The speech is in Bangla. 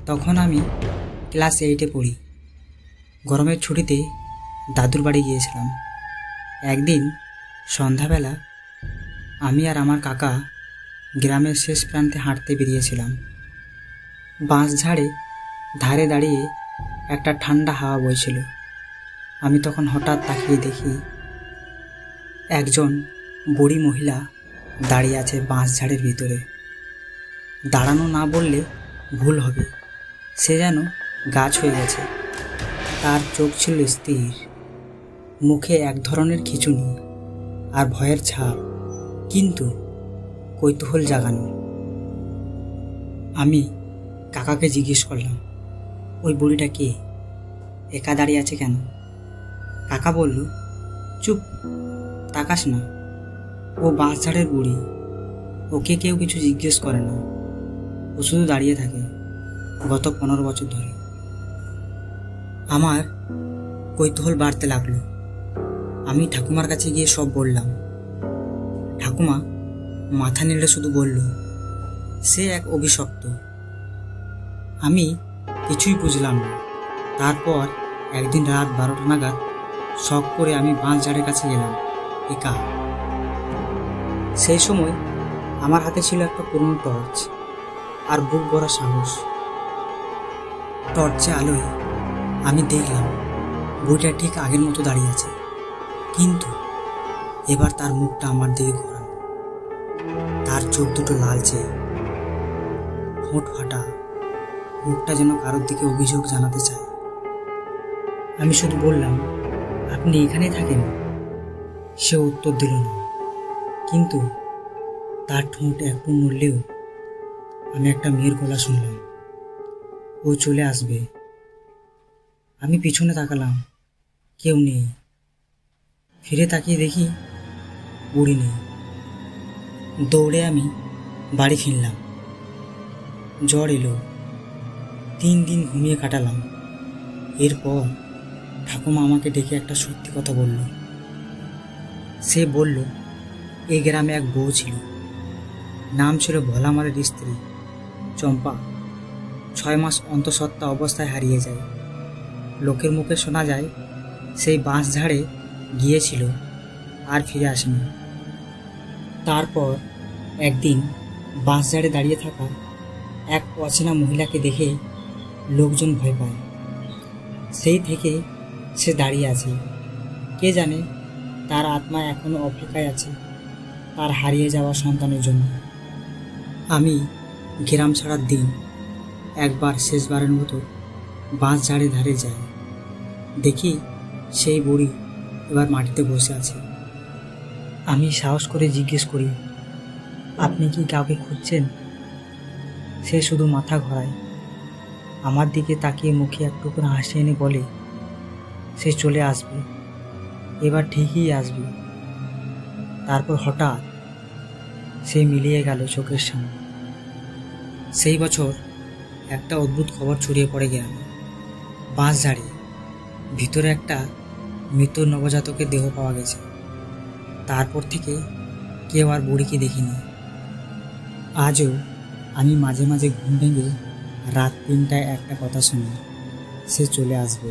তখন আমি ক্লাস 8-এ পড়ি। গরমের ছুটিতে দাদুর বাড়ি গিয়েছিলাম। একদিন সন্ধ্যাবেলা আমি আর আমার কাকা গ্রামের শেষ প্রান্তে হাঁটতে বেরিয়েছিলাম। বাঁশঝাড়ে ধারে দাঁড়িয়ে একটা ঠান্ডা হাওয়া বইছিল। আমি তখন হঠাৎ তাকিয়ে দেখি একজন বুড়ি মহিলা দাঁড়িয়ে আছে বাঁশঝাড়ের ভিতরে। দাঁড়ানো না বললে ভুল হবে, সে যেন গাছ হয়ে গেছে। তার চোখ ছিল স্থির, মুখে এক ধরনের খিঁচুনি আর ভয়ের ছাপ, কিন্তু কৌতূহল জাগানো। আমি কাকাকে জিজ্ঞেস করলাম, ওই বুড়িটা কে, একা দাঁড়িয়ে আছে কেন? কাকা বলল, চুপ, তাকাস না, ও বাঁশঝাড়ের বুড়ি, ওকে কেউ কিছু জিজ্ঞেস করে না, ও শুধু দাঁড়িয়ে থাকে গত 15 বছর ধরে। আমার কৌতূহল বাড়তে লাগলো। আমি ঠাকুমার কাছে গিয়ে সব বললাম। ঠাকুমা মাথা নেড়ে শুধু বলল, সে এক অভিশপ্ত। আমি কিছুই বুঝলাম না। তারপর একদিন রাত 12টা নাগাদ শখ করে আমি বাঁশঝাড়ের কাছে গেলাম একা। সেই সময় আমার হাতে ছিল একটা পুরনো টর্চ আর বুক ভরা সাহস। টর্চে আলোয় আমি দেখলাম বুড়িটা ঠিক আগের মতো দাঁড়িয়ে আছে, কিন্তু এবার তার মুখটা আমার দিকে ঘোরানো। তার চোখ দুটো লালচে, ঠোঁট ফাটা, মুখটা যেন কারোর দিকে অভিযোগ জানাতে চায়। আমি শুধু বললাম, আপনি এখানেই থাকেন? সে উত্তর দিল না, কিন্তু তার ঠোঁট একটু নড়লেও আমি একটা মেয়ের গলা শুনলাম, ও চলে আসবে। আমি পিছনে তাকালাম, কেউ নেই। ফিরে তাকিয়ে দেখি বুড়ি নেই। দৌড়ে আমি বাড়ি ফিরলাম। জ্বর এলো, 3 দিন ঘুমিয়ে কাটালাম। এরপর ঠাকুমা আমাকে ডেকে একটা সত্যি কথা বলল। সে বলল, এই গ্রামে এক বউ ছিল, নাম ছিল ভোলামারের স্ত্রী চম্পা। 6 মাস অন্তঃসত্ত্বা অবস্থায় হারিয়ে যায়। লোকের মুখে শোনা যায় সেই বাঁশঝাড়ে গিয়েছিল আর ফিরে আসেনি। তারপর একদিন বাঁশঝাড়ে দাঁড়িয়ে থাকা এক অচেনা মহিলাকে দেখে লোকজন ভয় পায়। সেই থেকে সে দাঁড়িয়ে আছে। কে জানে তার আত্মা এখনো অপেক্ষায় আছে তার হারিয়ে যাওয়া সন্তানের জন্য। আমি গ্রাম ছাড়ার দিন একবার শেষবারের মতো বাঁশঝাড়ের ধারে যাই। দেখি সেই বুড়ি এবার মাটিতে বসে আছে। আমি সাহস করে জিজ্ঞেস করি, আপনি কি কাউকে খুঁজছেন? সে শুধু মাথা ঘোরায়, আমার দিকে তাকিয়ে মুখে একটু করে হাসি এনে বলে, সে চলে আসবে, এবার ঠিকই আসবে। তারপর হঠাৎ সে মিলিয়ে গেল চোখের সামনে। সেই বছর একটা অদ্ভুত খবর ছড়িয়ে পড়ে গ্রামে। বাঁশঝাড়ে ভিতরে একটা মৃত নবজাতকের দেহ পাওয়া গেছে। তারপর থেকে কেউ আর বুড়িকে দেখিনি। আজও আমি মাঝে মাঝে ঘুম ভেঙে রাত 3টায় একটা কথা শুনি, সে চলে আসবে।